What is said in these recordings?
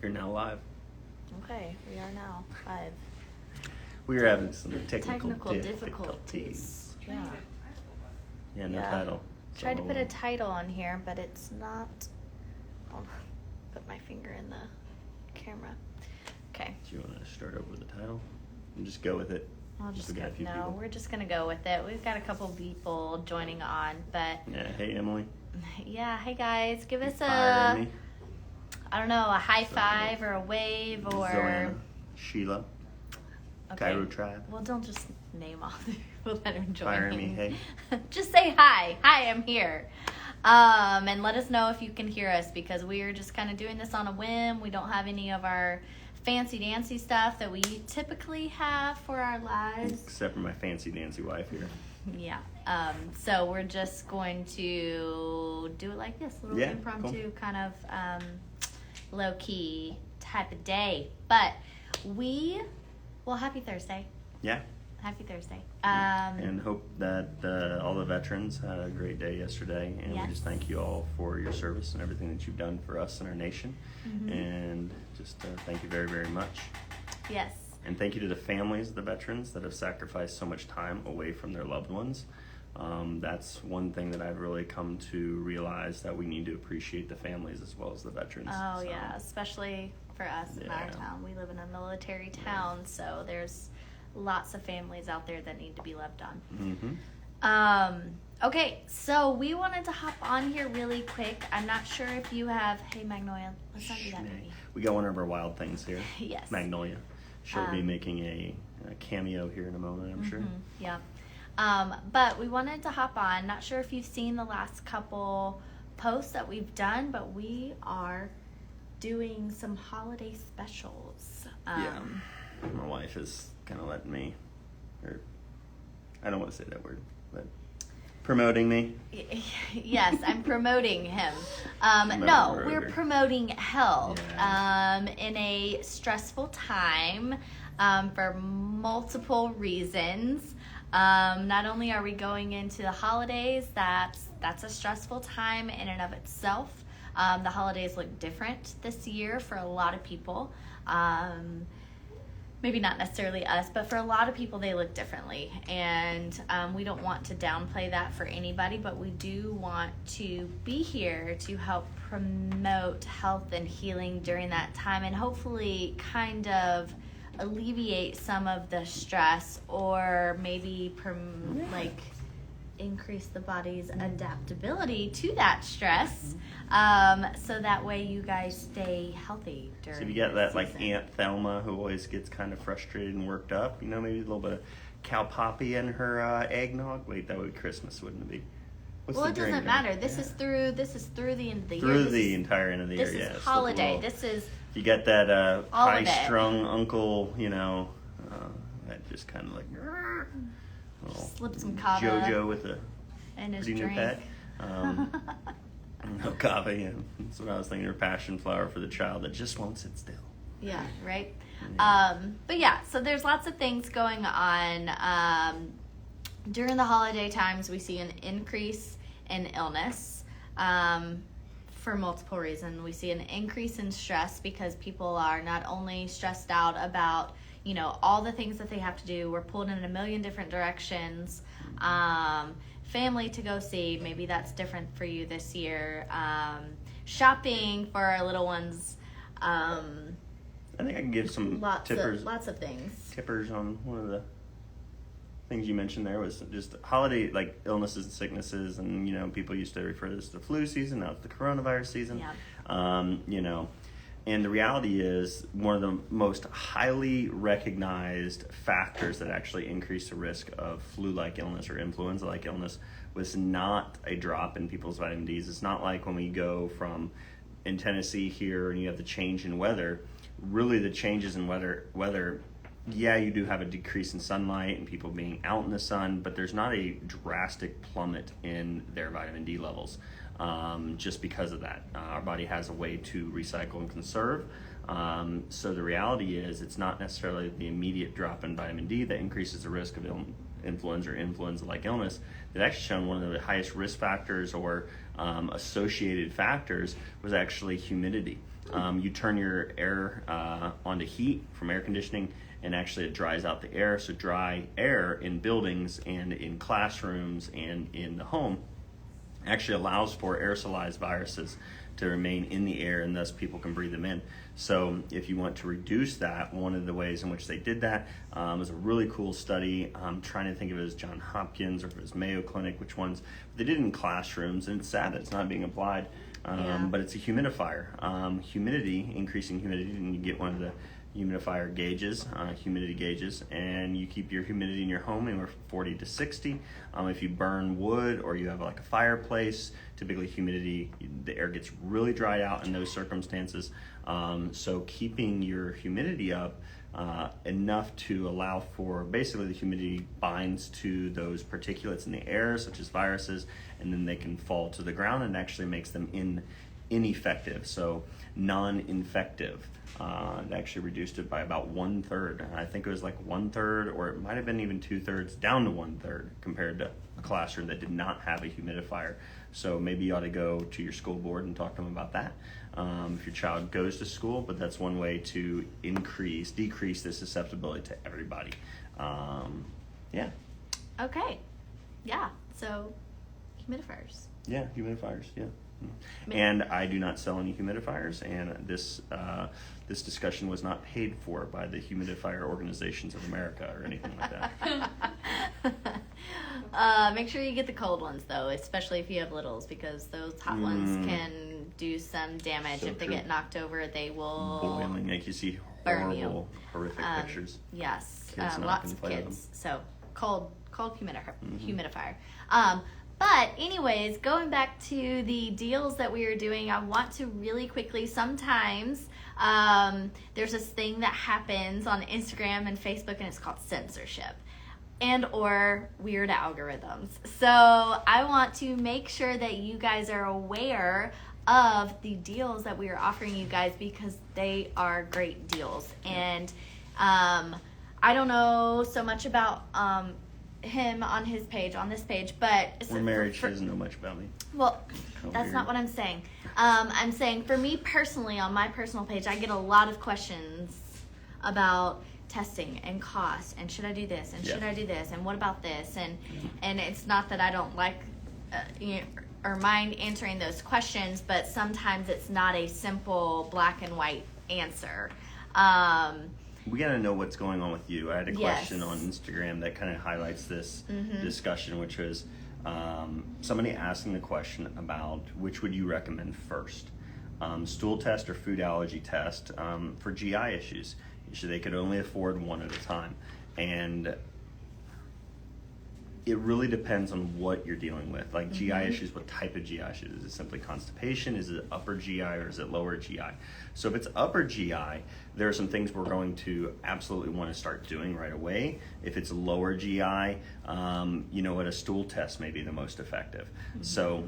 You're now live. Okay, we are now live. We were having some technical difficulties. Yeah. Yeah, no title. Tried to put a title on here, but it's not. I'll put my finger in the camera. Okay. Do you want to start over with the title? And just go with it. We're just going to go with it. We've got a couple people joining on, but... Yeah, hey, Emily. Yeah, hey, guys. Give us I don't know, a high five or a wave or... Zoanna, Sheila, Okay. Cairo Tribe. Well, don't just name all the people that are joining. Fire me, hey. Just say hi. Hi, I'm here. And let us know if you can hear us, because we are just kind of doing this on a whim. We don't have any of our fancy dancy stuff that we typically have for our lives. Except for my fancy dancy wife here. Yeah. So we're just going to do it like this, a little impromptu kind of low-key type of day. But happy Thursday. Yeah. Happy Thursday. And hope that all the veterans had a great day yesterday. And Yes. we just thank you all for your service and everything that you've done for us and our nation. Mm-hmm. And just thank you very, very much. Yes. And thank you to the families of the veterans that have sacrificed so much time away from their loved ones. That's one thing that I've really come to realize, that we need to appreciate the families as well as the veterans. Oh, yeah, especially for us in our town. We live in a military town, so there's lots of families out there that need to be loved on. Mm-hmm. Okay, so we wanted to hop on here really quick. I'm not sure if you have... Hey, Magnolia, let's not do that, baby. We got one of our wild things here. Yes. Magnolia. She'll be making a cameo here in a moment, I'm sure. Yeah. But we wanted to hop on. Not sure if you've seen the last couple posts that we've done, but we are doing some holiday specials. Yeah. My wife is kind of letting me, or I don't want to say that word, but promoting me. Yes, I'm promoting him. We're promoting health in a stressful time for multiple reasons. Not only are we going into the holidays, that's a stressful time in and of itself. The holidays look different this year for a lot of people. Maybe not necessarily us, but for a lot of people, they look differently. And we don't want to downplay that for anybody, but we do want to be here to help promote health and healing during that time, and hopefully kind of alleviate some of the stress, or maybe increase the body's adaptability to that stress, so that way you guys stay healthy during. So if you get that like Aunt Thelma who always gets kind of frustrated and worked up, maybe a little bit of cow poppy in her eggnog. Wait, that would be Christmas, wouldn't it be? Well, it doesn't matter. This is through the end of the year. Through the entire end of the year. This is holiday. This is. If you get that high-strung uncle, that just kind of like. Slip some kava. JoJo with a pretty new pet. No kava, yeah. That's what I was thinking. Or passion flower for the child that just won't sit still. Yeah, right. Yeah. But yeah, so there's lots of things going on. During the holiday times, we see an increase in illness for multiple reasons. We see an increase in stress because people are not only stressed out about all the things that they have to do. We're pulled in a million different directions. Family to go see. Maybe that's different for you this year. Shopping for our little ones. I think I can give some lots of things. Tippers on one of the things you mentioned there was just holiday, like illnesses and sicknesses, and people used to refer to this as the flu season. Now it's the coronavirus season. Yeah. And the reality is, one of the most highly recognized factors that actually increase the risk of flu-like illness or influenza-like illness was not a drop in people's vitamin Ds. It's not like when we go from in Tennessee here and you have the change in weather. Really, the changes in weather, yeah, you do have a decrease in sunlight and people being out in the sun, but there's not a drastic plummet in their vitamin D levels. Just because of that. Our body has a way to recycle and conserve. So the reality is, it's not necessarily the immediate drop in vitamin D that increases the risk of influenza or influenza-like illness. They've actually shown one of the highest risk factors or associated factors was actually humidity. You turn your air onto heat from air conditioning, and actually it dries out the air. So dry air in buildings and in classrooms and in the home actually allows for aerosolized viruses to remain in the air, and thus people can breathe them in. So if you want to reduce that, one of the ways in which they did that was a really cool study. I'm trying to think if it was Johns Hopkins or if it was Mayo Clinic, which ones. They did it in classrooms, and it's sad that it's not being applied, but it's a humidifier. Humidity, increasing humidity, and you get one of the humidifier gauges, humidity gauges, and you keep your humidity in your home anywhere from 40 to 60. If you burn wood or you have like a fireplace, typically humidity, the air gets really dried out in those circumstances. So keeping your humidity up enough to allow for, basically the humidity binds to those particulates in the air, such as viruses, and then they can fall to the ground and actually makes them ineffective, so non-infective. It actually reduced it by about 1/3. I think it was like 1/3, or it might have been even 2/3, down to 1/3 compared to a classroom that did not have a humidifier. So maybe you ought to go to your school board and talk to them about that if your child goes to school. But that's one way to decrease the susceptibility to everybody. Yeah. Okay. Yeah. So humidifiers. Yeah, humidifiers. Yeah. And I do not sell any humidifiers, and this discussion was not paid for by the Humidifier Organizations of America or anything like that. Make sure you get the cold ones, though, especially if you have littles, because those hot ones can do some damage. If they get knocked over, they will boiling, make you see horrific pictures. Yes, Kids lots of kids. Them. So cold humidifier. But anyways, going back to the deals that we are doing, I want to really quickly, sometimes there's this thing that happens on Instagram and Facebook, and it's called censorship and or weird algorithms. So I want to make sure that you guys are aware of the deals that we are offering you guys, because they are great deals. And I don't know so much about him on this page, but we're married. She doesn't know much about me. Well, that's not what I'm saying. I'm saying for me personally, on my personal page, I get a lot of questions about testing and cost, and should I do this, and should I do this, and what about this, and it's not that I don't like or mind answering those questions, but sometimes it's not a simple black and white answer. We got to know what's going on with you. I had a question on Instagram that kind of highlights this discussion, which was somebody asking the question about which would you recommend first, stool test or food allergy test for GI issues. So they could only afford one at a time. And it really depends on what you're dealing with. Like GI issues, what type of GI issues? Is it simply constipation? Is it upper GI or is it lower GI? So if it's upper GI, there are some things we're going to absolutely want to start doing right away. If it's lower GI, a stool test may be the most effective. So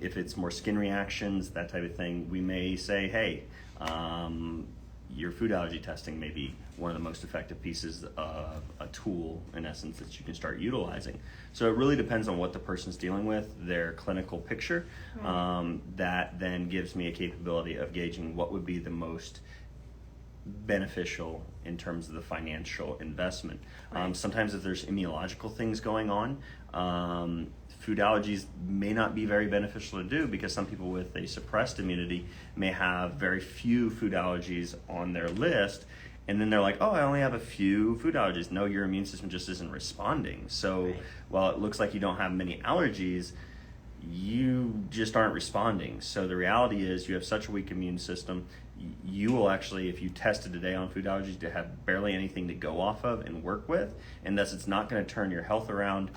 if it's more skin reactions, that type of thing, we may say, hey, your food allergy testing may be one of the most effective pieces of a tool, in essence, that you can start utilizing. So it really depends on what the person's dealing with, their clinical picture. That then gives me a capability of gauging what would be the most beneficial in terms of the financial investment. Sometimes if there's immunological things going on, food allergies may not be very beneficial to do, because some people with a suppressed immunity may have very few food allergies on their list, and then they're like, oh, I only have a few food allergies. No, your immune system just isn't responding. So while it looks like you don't have many allergies, you just aren't responding. So the reality is you have such a weak immune system, you will actually, if you tested today on food allergies, to have barely anything to go off of and work with, and thus it's not going to turn your health around.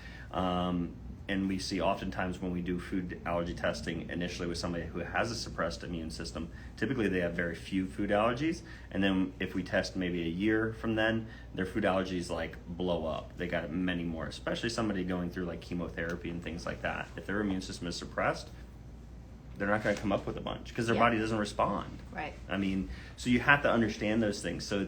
And we see oftentimes when we do food allergy testing initially with somebody who has a suppressed immune system, typically they have very few food allergies. And then if we test maybe a year from then, their food allergies like blow up. They got many more, especially somebody going through like chemotherapy and things like that. If their immune system is suppressed, they're not going to come up with a bunch because their body doesn't respond. Right. I mean, so you have to understand those things. So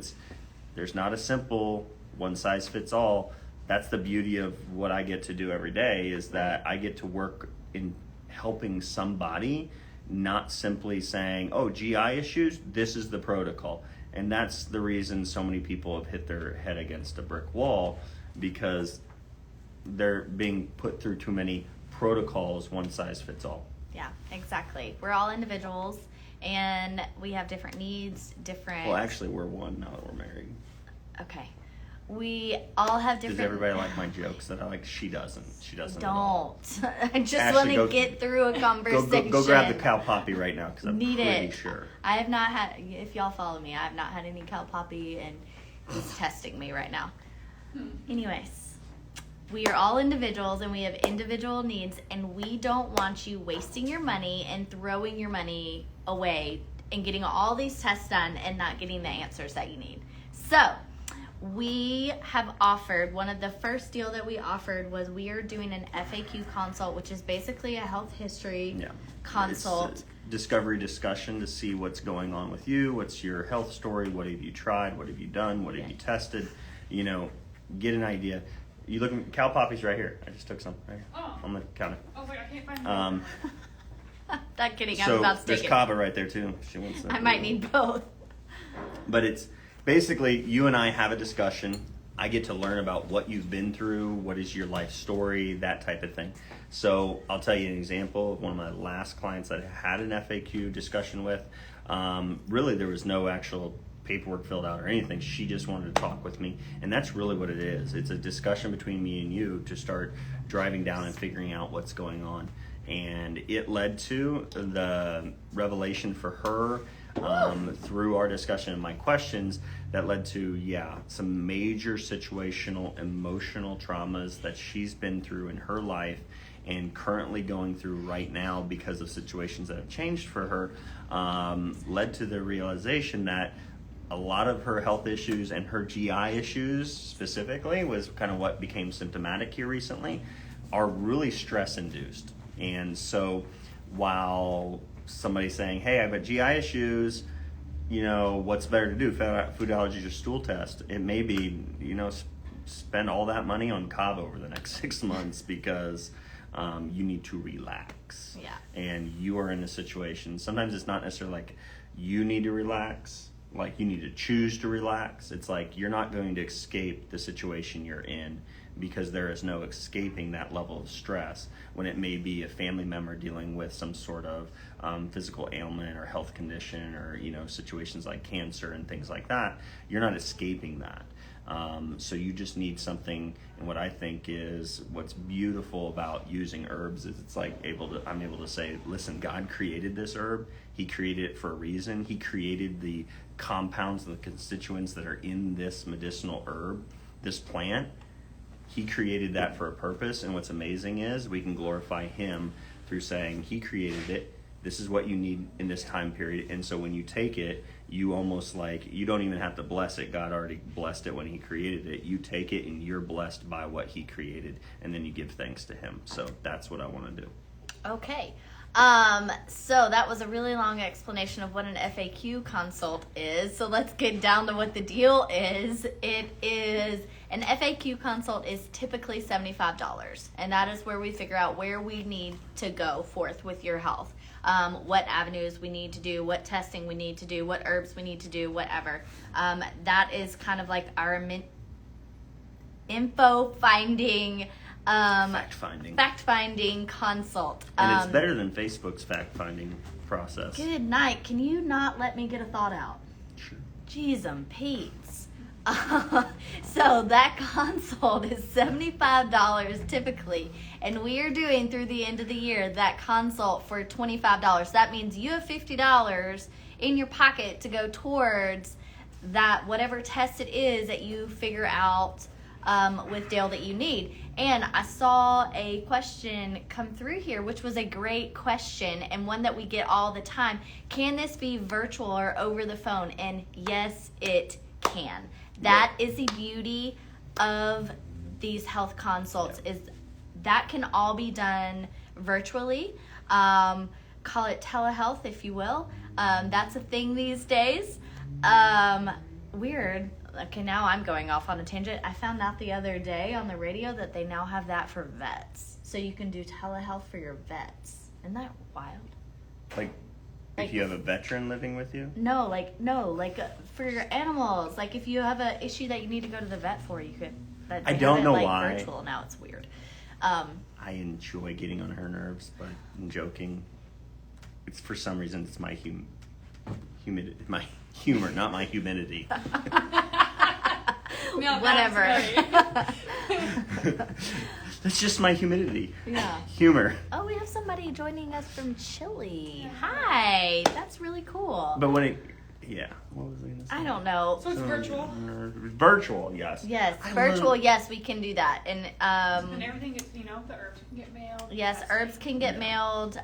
there's not a simple one size fits all. That's the beauty of what I get to do every day, is that I get to work in helping somebody not simply saying, oh, GI issues, this is the protocol. And that's the reason so many people have hit their head against a brick wall, because they're being put through too many protocols, one size fits all. Yeah, exactly. We're all individuals, and we have different needs, different... Well, actually, we're one now that we're married. Okay. We all have different... Does everybody like my jokes that I like? She doesn't. She doesn't. Don't. I just Ashley, want to get through a conversation. Go grab the cow poppy right now, because I'm pretty sure. I have not had... If y'all follow me, I have not had any cow poppy, and he's testing me right now. Anyways, we are all individuals, and we have individual needs, and we don't want you wasting your money and throwing your money away and getting all these tests done and not getting the answers that you need. So... we have offered, one of the first deal that we offered was we are doing an FAQ consult, which is basically a health history consult. It's a discovery discussion to see what's going on with you, what's your health story, what have you tried, what have you done, what have you tested, get an idea. You look at cow poppies right here. I just took some right here on the counter. I was like, I can't find them. Not kidding, so I'm about to take there's it. Kava right there too. She wants I might need both. But it's basically, you and I have a discussion. I get to learn about what you've been through, what is your life story, that type of thing. So I'll tell you an example of one of my last clients that I had an FAQ discussion with. Really, there was no actual paperwork filled out or anything. She just wanted to talk with me, and that's really what it is. It's a discussion between me and you to start driving down and figuring out what's going on. And it led to the revelation for her through our discussion and my questions that led to, some major situational, emotional traumas that she's been through in her life and currently going through right now because of situations that have changed for her, led to the realization that a lot of her health issues and her GI issues specifically was kind of what became symptomatic here recently, are really stress-induced. And so while somebody's saying, hey, I've got GI issues, what's better to do, food allergies or stool test? It may be, spend all that money on Kava over the next 6 months because you need to relax. Yeah. And you are in a situation, sometimes it's not necessarily like you need to relax, like you need to choose to relax. It's like you're not going to escape the situation you're in, because there is no escaping that level of stress when it may be a family member dealing with some sort of physical ailment or health condition, or situations like cancer and things like that. You're not escaping that. So you just need something. And what I think is what's beautiful about using herbs is it's like I'm able to say, listen, God created this herb. He created it for a reason. He created the compounds and the constituents that are in this medicinal herb, this plant. He created that for a purpose, and what's amazing is we can glorify him through saying he created it. This is what you need in this time period. And so when you take it, you almost you don't even have to bless it. God already blessed it when he created it. You take it and you're blessed by what he created, and then you give thanks to him. So that's what I want to do. Okay. So that was a really long explanation of what an FAQ consult is. So let's get down to what the deal is. An FAQ consult is typically $75, and that is where we figure out where we need to go forth with your health. What avenues we need to do, what testing we need to do, what herbs we need to do, whatever. That is kind of like our info finding, fact-finding consult. And it's better than Facebook's fact-finding process. Good night. Can you not let me get a thought out? Sure. Jeez and Pete's. So that consult is $75 typically, and we are doing through the end of the year that consult for $25. That means you have $50 in your pocket to go towards that whatever test it is that you figure out with Dale that you need. And I saw a question come through here, which was a great question and one that we get all the time. Can this be virtual or over the phone? And yes, it can. That is the beauty of these health consults, is that can all be done virtually. Call it telehealth, if you will. That's a thing these days. Weird. Okay, now I'm going off on a tangent. I found out the other day on the radio that they now have that for vets. So you can do telehealth for your vets. Isn't that wild? Like if you have a veteran living with you? No, for your animals. Like if you have an issue that you need to go to the vet for, you could. But I don't know like, why. Virtual now, it's weird. I enjoy getting on her nerves, but I'm joking. It's for some reason it's my my humor, not my humidity. No, Whatever. That's just my humidity. Yeah. Humor. Oh, we have somebody joining us from Chile. Hi, that's really cool. But when what was I gonna say? I don't know. So it's virtual? Virtual, yes. Yes, virtual. Yes, we can do that, and And everything gets, the herbs can get mailed. yes, testing. herbs can get mailed.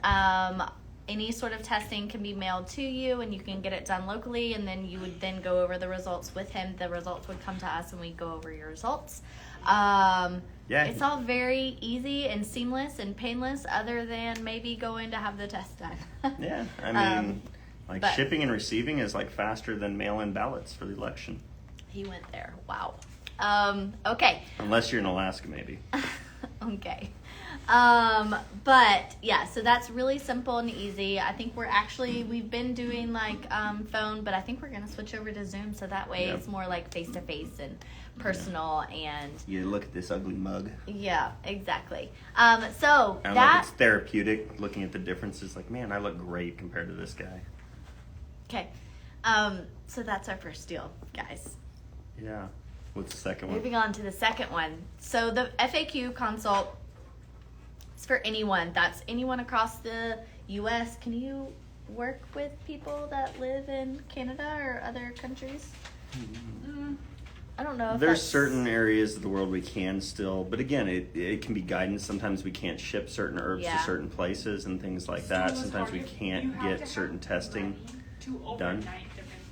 Any sort of testing can be mailed to you, and you can get it done locally, and then you would then go over the results with him. The results would come to us, and we'd go over your results. It's all very easy and seamless and painless, other than maybe going to have the test done. Yeah, I mean, but- shipping and receiving is like faster than mail-in ballots for the election. He went there. Wow. Okay. Unless you're in Alaska, maybe. Okay. But yeah, so that's really simple and easy. I think we've been doing like phone, but I think we're gonna switch over to Zoom, so that way it's more like face to face and personal and You look at this ugly mug. yeah, exactly. So I don't know if that it's therapeutic looking at the differences. Like, man, I look great compared to this guy. okay. So that's our first deal, guys. Yeah. What's the second one? Moving on to the second one. So the FAQ consult is for anyone. That's anyone across the U.S. Can you work with people that live in Canada or other countries? I don't know if There's that's... certain areas of the world we can still, but again, it can be guidance. Sometimes we can't ship certain herbs to certain places and things like that. Sometimes we can't get certain testing done. Different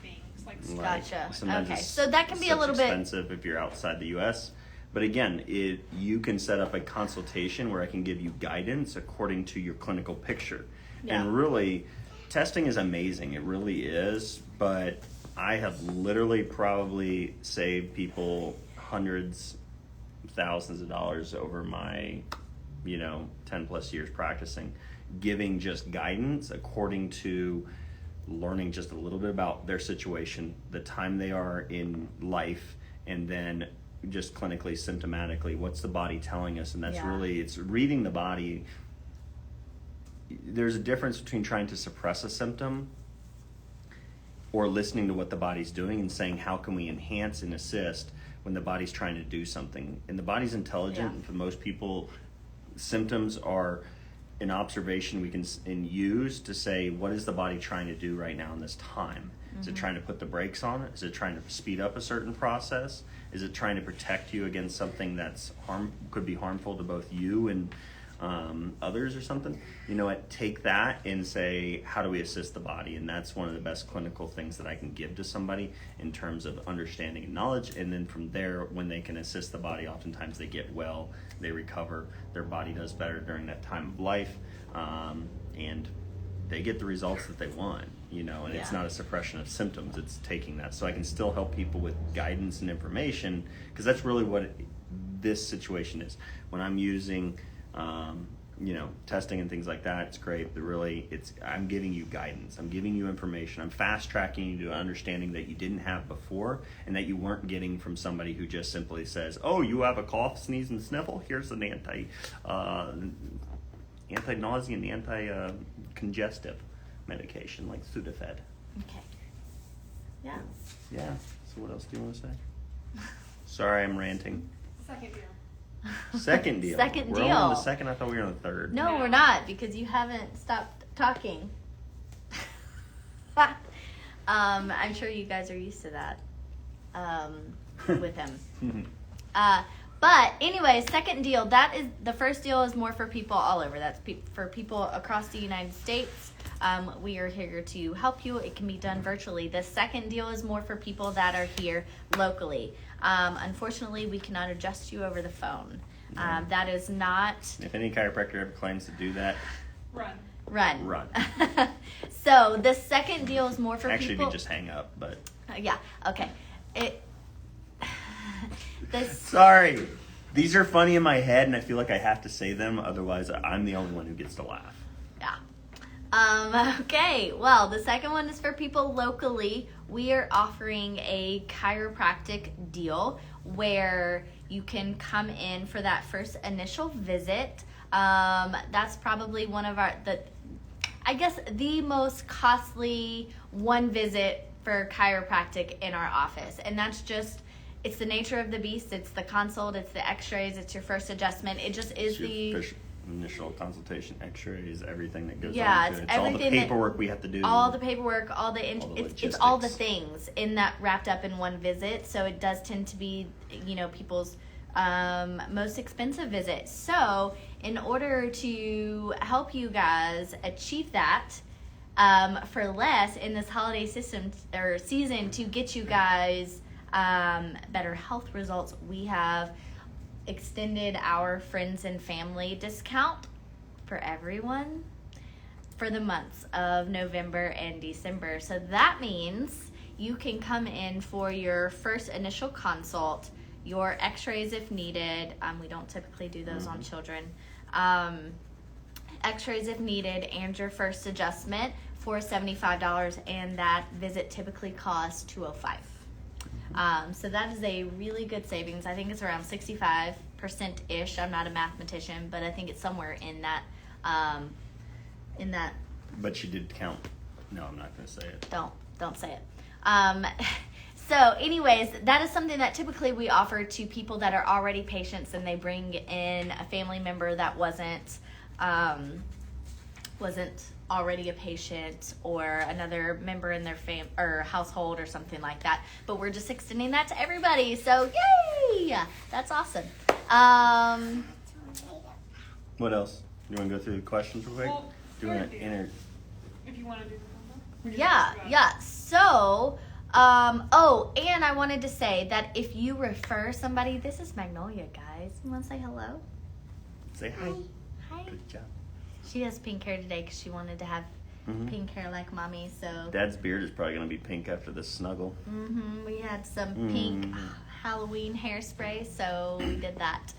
things, like Gotcha. Sometimes Okay, it's so that can be a little bit expensive if you're outside the U.S. But again, you can set up a consultation where I can give you guidance according to your clinical picture. Yeah. And really, testing is amazing. It really is. But I have literally probably saved people hundreds, thousands of dollars over my, 10 plus years practicing, giving just guidance according to learning just a little bit about their situation, the time they are in life, and then just clinically, symptomatically, what's the body telling us? And that's really, it's reading the body. There's a difference between trying to suppress a symptom or listening to what the body's doing and saying, how can we enhance and assist when the body's trying to do something? And the body's intelligent, and for most people, symptoms are an observation we can use to say, what is the body trying to do right now in this time? Is it trying to put the brakes on it? Is it trying to speed up a certain process? Is it trying to protect you against something that's could be harmful to both you and others or something? You know what? Take that and say, how do we assist the body? And that's one of the best clinical things that I can give to somebody in terms of understanding and knowledge. And then from there, when they can assist the body, oftentimes they get well, they recover, their body does better during that time of life, and they get the results that they want, and it's not a suppression of symptoms, it's taking that. So I can still help people with guidance and information, because that's really what this situation is. When I'm using testing and things like that, it's great, but really I'm giving you guidance, I'm giving you information, I'm fast tracking you to an understanding that you didn't have before and that you weren't getting from somebody who just simply says, oh, you have a cough, sneeze, and sniffle, here's an anti-nausea and anti-congestive medication like Sudafed. Okay. Yeah. Yeah, so what else do you want to say? Sorry, I'm ranting. Second deal. Second deal. Second We're deal. only on the second. I thought we were on the third. No, we're not, because you haven't stopped talking. I'm sure you guys are used to that with him. But anyway, second deal. That is the first deal is more for people all over. That's for people across the United States. We are here to help you. It can be done virtually. The second deal is more for people that are here locally. Unfortunately, we cannot adjust you over the phone. That is not... If any chiropractor ever claims to do that, Run. So the second deal is more for actually, people... you just hang up, but... yeah, okay. Sorry. These are funny in my head, and I feel like I have to say them. Otherwise, I'm the only one who gets to laugh. Yeah. Okay, well, the second one is for people locally. We are offering a chiropractic deal where you can come in for that first initial visit. That's probably one of the most costly one visit for chiropractic in our office. And that's just, it's the nature of the beast. It's the consult, it's the x-rays, it's your first adjustment. It just is initial consultation, x-rays, everything that goes yeah, on to it. it's It's all the everything paperwork we have to do. all the paperwork, it's all the logistics. things in that wrapped up in one visit. So it does tend to be, people's most expensive visit. So in order to help you guys achieve that for less in this holiday season to get you guys better health results, we have extended our friends and family discount for everyone for the months of November and December. So that means you can come in for your first initial consult, your x-rays if needed. We don't typically do those on children. X-rays if needed, and your first adjustment for $75, and that visit typically costs $205. So that is a really good savings. I think it's around 65%-ish. I'm not a mathematician, but I think it's somewhere in that. But she did count. No, I'm not going to say it. Don't say it. So anyways, that is something that typically we offer to people that are already patients and they bring in a family member that wasn't already a patient or another member in their or household or something like that. But we're just extending that to everybody. So yay! That's awesome. What else? You want to go through the questions real quick? Well, Doing go an ahead. inner. If you want to do the combo. Yeah. So, and I wanted to say that if you refer somebody, this is Magnolia, guys. You want to say hello? Say hi. Hi. Good job. She has pink hair today because she wanted to have pink hair like mommy. So Dad's beard is probably going to be pink after this snuggle. we had some pink Halloween hairspray, so we did that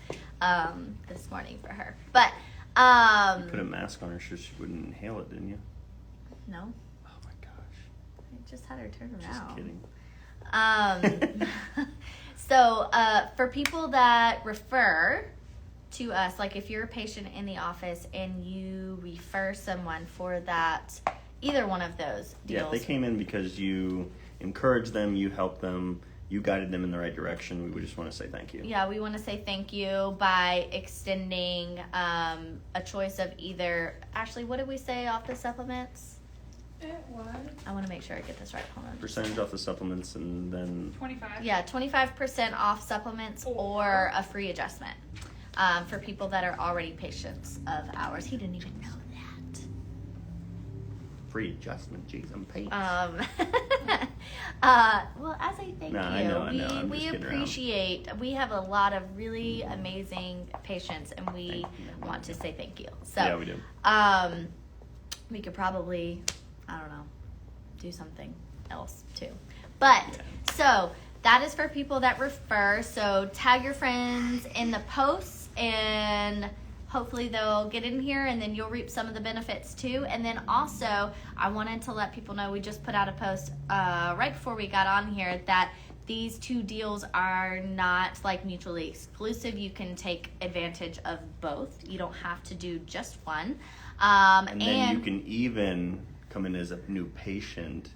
this morning for her. But You put a mask on her so she wouldn't inhale it, didn't you? no, Oh my gosh. I just had her turn around. Just kidding. So for people that refer to us, like if you're a patient in the office and you refer someone for that, either one of those deals. Yeah, if they came in because you encouraged them, you helped them, you guided them in the right direction, we would just want to say thank you. Yeah, we want to say thank you by extending a choice of either, Ashley, what did we say off the supplements? It was I want to make sure I get this right. Hold on. Percentage off the supplements and then 25. Yeah, 25% off supplements or a free adjustment for people that are already patients of ours. He didn't even know that. free adjustment. Jeez, I'm paid. Well, as a thank No, you, I know, I'm we just kidding around. appreciate. We have a lot of really amazing patients, and we Thank you. want to say thank you. So, Yeah, we do. we could probably, I don't know, do something else too. But so that is for people that refer. So tag your friends in the posts, and hopefully they'll get in here, and then you'll reap some of the benefits too. And then also, I wanted to let people know we just put out a post right before we got on here that these two deals are not like mutually exclusive. You can take advantage of both. You don't have to do just one. And then you can even come in as a new patient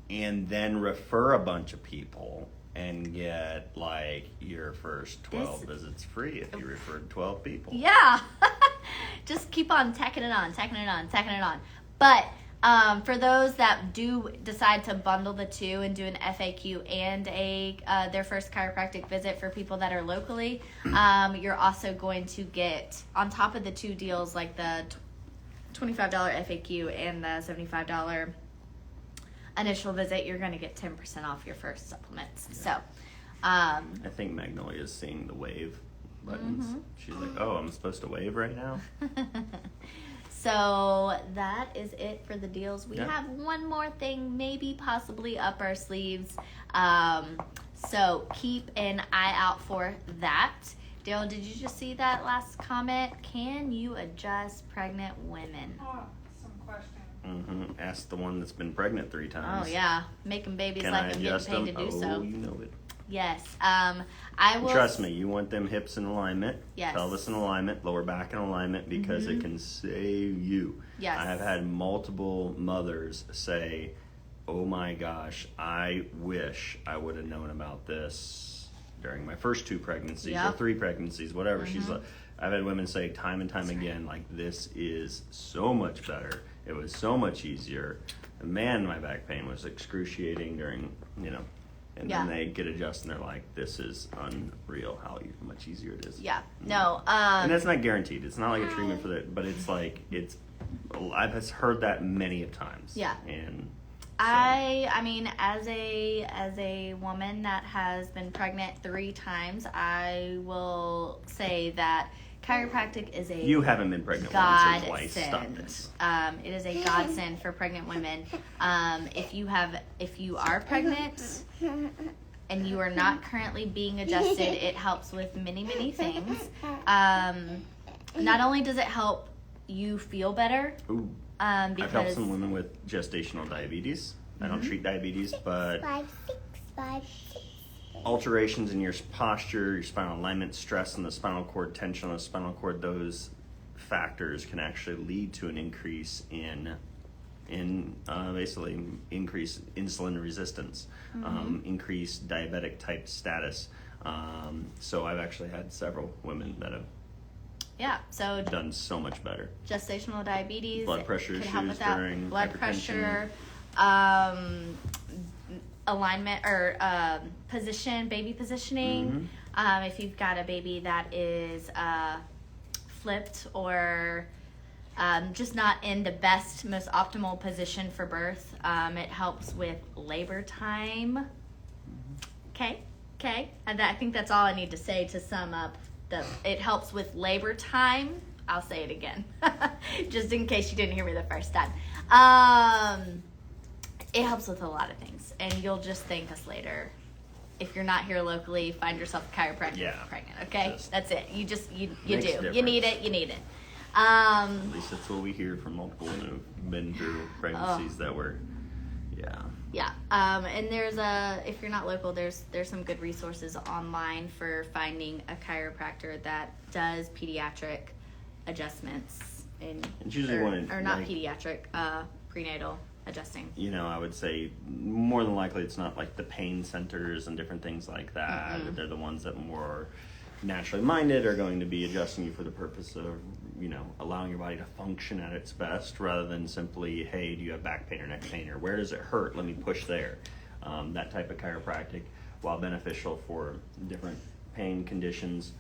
and then refer a bunch of people and get like your first 12 visits free if you referred 12 people. Yeah. Just keep on tacking it on. But for those that do decide to bundle the two and do an FAQ and their first chiropractic visit for people that are locally, you're also going to get, on top of the two deals, like the $25 FAQ and the $75 initial visit, you're going to get 10% off your first supplements. So, I think Magnolia is seeing the wave buttons. She's like, oh, I'm supposed to wave right now? So that is it for the deals. We Yeah. have one more thing, maybe possibly up our sleeves. So keep an eye out for that. Dale, did you just see that last comment? Can you adjust pregnant women? Awesome. question. Ask the one that's been pregnant 3 times. Oh yeah, making babies Can I like I'm getting adjust paid them? to do Oh, so. you know it. Yes. I will. Trust me, you want them hips in alignment, Yes. pelvis in alignment, lower back in alignment, because it can save you. Yes. I have had multiple mothers say, oh my gosh, I wish I would have known about this during my first 2 pregnancies or Yep. 3 pregnancies, whatever. She's like, I've had women say time and time again, like, this is so much better. It was so much easier. And man, my back pain was excruciating during, and Yeah. then they get adjusted and they're like, this is unreal how much easier it is. Yeah. No. And that's not guaranteed. It's not like a treatment for that, but it's like, I've heard that many of times. Yeah. And so, I mean, as a woman that has been pregnant 3 times, I will say that chiropractic is a you haven't been pregnant once or twice. Stop godsend. this. It is a godsend for pregnant women. If you are pregnant and you are not currently being adjusted, it helps with many, many things. Not only does it help you feel better, Ooh. I've helped because some women with gestational diabetes. I don't treat diabetes, but 5, 6, 5, 6. alterations in your posture, your spinal alignment, stress in the spinal cord, tension on the spinal cord, those factors can actually lead to an increase in basically increased insulin resistance, increased diabetic type status. So I've actually had several women that have so done so much better. gestational diabetes, Blood pressure can help issues with that. during Blood hypertension. pressure, alignment or baby positioning. If you've got a baby that is flipped or just not in the best, most optimal position for birth, it helps with labor time. Okay. And I think that's all I need to say to sum up. It helps with labor time. I'll say it again, just in case you didn't hear me the first time. It helps with a lot of things, and you'll just thank us later. If you're not here locally, find yourself a chiropractor Yeah. pregnant. Okay, Just that's it. You makes do. a You need difference. it. You need it. At least that's what we hear from multiple women who've been through pregnancies that were, Yeah. And if you're not local, there's some good resources online for finding a chiropractor that does pediatric adjustments It's usually one or not like, pediatric, prenatal adjusting. I would say more than likely it's not like the pain centers and different things like that. They're the ones that more naturally minded are going to be adjusting you for the purpose of, allowing your body to function at its best rather than simply, hey, do you have back pain or neck pain or where does it hurt? Let me push there. That type of chiropractic, while beneficial for different pain conditions,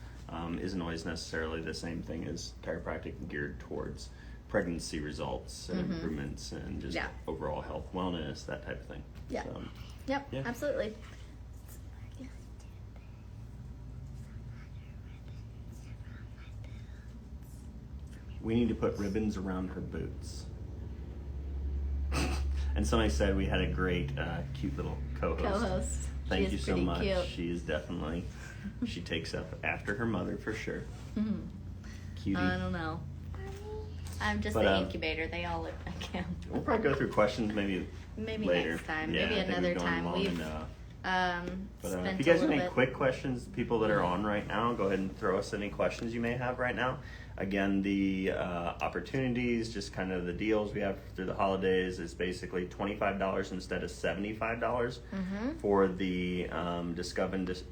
isn't always necessarily the same thing as chiropractic geared towards pregnancy results and improvements and just overall health, wellness, that type of thing. Yeah. So, Yep, Yeah. absolutely. we need to put ribbons around her boots. And somebody said we had a great, cute little co-host. Co-host. Thank She you is so pretty much. cute. She is definitely, she takes up after her mother for sure. Cutie. I don't know. I'm just But, the incubator. They all look like him. We'll probably go through questions maybe Maybe next time. Yeah, Maybe I think another we've gone time. long We've enough. But spent if you a guys have little any bit. quick questions, people that are on right now, go ahead and throw us any questions you may have right now. Again, the opportunities, just kind of the deals we have through the holidays is basically $25 instead of $75 for the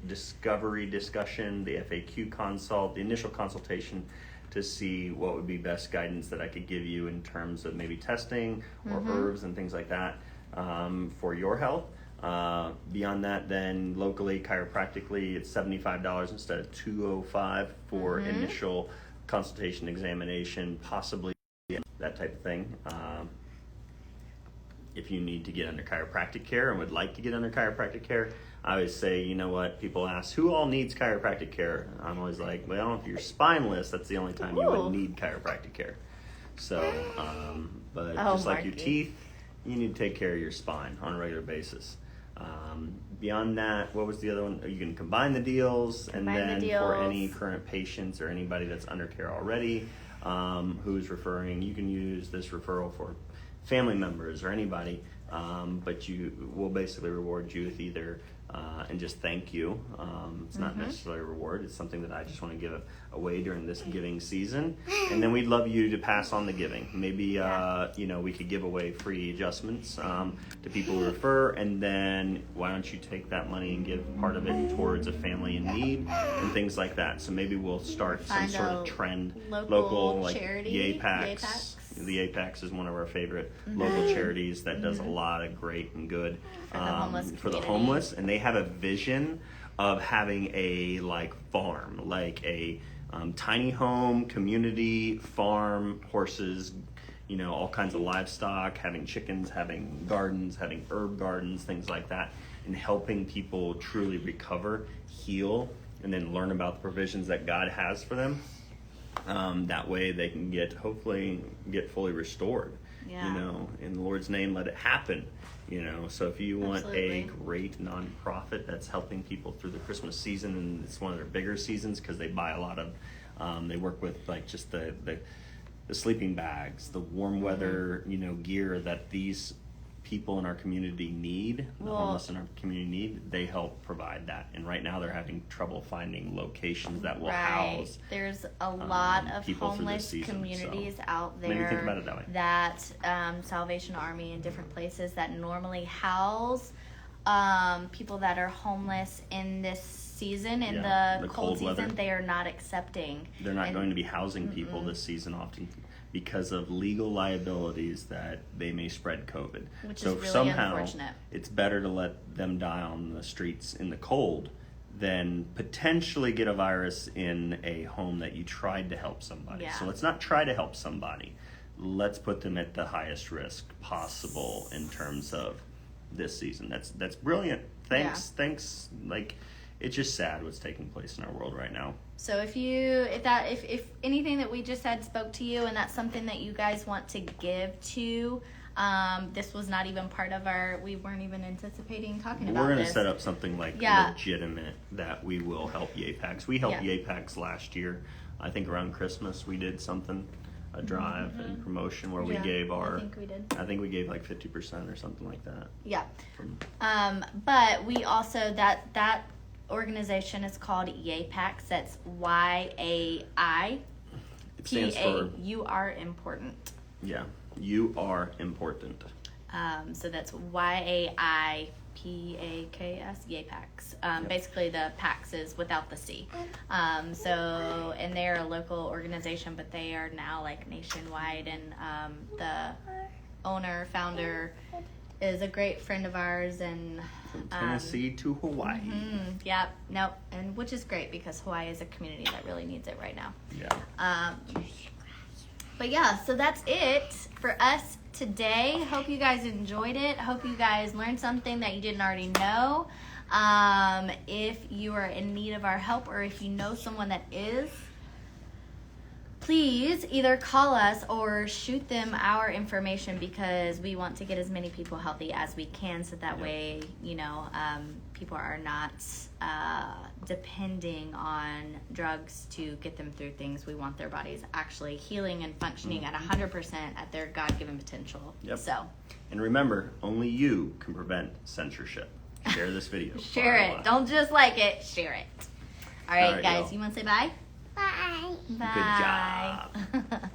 discovery discussion, the FAQ consult, the initial consultation to see what would be best guidance that I could give you in terms of maybe testing or herbs and things like that for your health. Beyond that, then locally, chiropractically, it's $75 instead of $205 for initial consultation, examination, possibly that type of thing. If you need to get under chiropractic care and would like to get under chiropractic care, I always say, you know what, people ask, who all needs chiropractic care? I'm always like, well, if you're spineless, that's the only time you would need chiropractic care. So, but just like your Marky. teeth, you need to take care of your spine on a regular basis. Beyond that, what was the other one? You can combine the deals, and Combine the then for deals. any current patients or anybody that's under care already, who's referring, you can use this referral for family members or anybody. But we'll basically reward you with either and just thank you. It's not necessarily a reward. It's something that I just want to give away during this giving season. And then we'd love you to pass on the giving. Maybe, we could give away free adjustments to people we refer. And then why don't you take that money and give part of it towards a family in need and things like that. So maybe we'll start some sort of trend. Local like charity. YAPACs. The APACs is one of our favorite local charities that does a lot of great and good For the the homeless, and they have a vision of having a farm, like a tiny home, community farm, horses, all kinds of livestock, having chickens, having gardens, having herb gardens, things like that, and helping people truly recover, heal, and then learn about the provisions that God has for them. That way they can hopefully get fully restored. In the Lord's name, let it happen. So if you want a great nonprofit that's helping people through the Christmas season, and it's one of their bigger seasons because they buy a lot of, they work with just the sleeping bags, the warm weather, gear that these people in our community need, the homeless in our community need, they help provide that. And right now they're having trouble finding locations that will house. There's a lot of homeless season, communities out there maybe think about it that way. Salvation Army and different places that normally house people that are homeless in this season, in the cold season, weather. they are not accepting. They're not going to be housing people this season often because of legal liabilities that they may spread COVID. Which so is really somehow unfortunate. It's better to let them die on the streets in the cold than potentially get a virus in a home that you tried to help somebody. Yeah. So let's not try to help somebody. Let's put them at the highest risk possible in terms of this season. That's brilliant. Thanks. It's just sad what's taking place in our world right now. So if anything that we just said spoke to you and that's something that you guys want to give to, this was not even part of we weren't even anticipating talking about this. We're going to set up something legitimate that we will help YAPACs. We helped YAPACs last year. I think around Christmas we did something, a drive and promotion where we gave I think we gave 50% or something like that. Yeah. But we also, that organization is called YAPACs. That's YAI. It stands for You Are Important. Yeah, you are important. So that's YAIPAKS, YAPACs. Basically, the PACS is without the C. And they're a local organization, but they are now nationwide. And the founder, is a great friend of ours, and from Tennessee to Hawaii. And which is great because Hawaii is a community that really needs it right now. Yeah. But so that's it for us today. Hope you guys enjoyed it. Hope you guys learned something that you didn't already know. If you are in need of our help, or if you know someone that is, please either call us or shoot them our information, because we want to get as many people healthy as we can, so that way, people are not depending on drugs to get them through things. We want their bodies actually healing and functioning at 100% at their God-given potential. Yep. So, and remember, only you can prevent censorship. Share this video. Share it. Don't just like it. Share it. All right, guys. y'all. You want to say bye? Bye. Bye. Good job.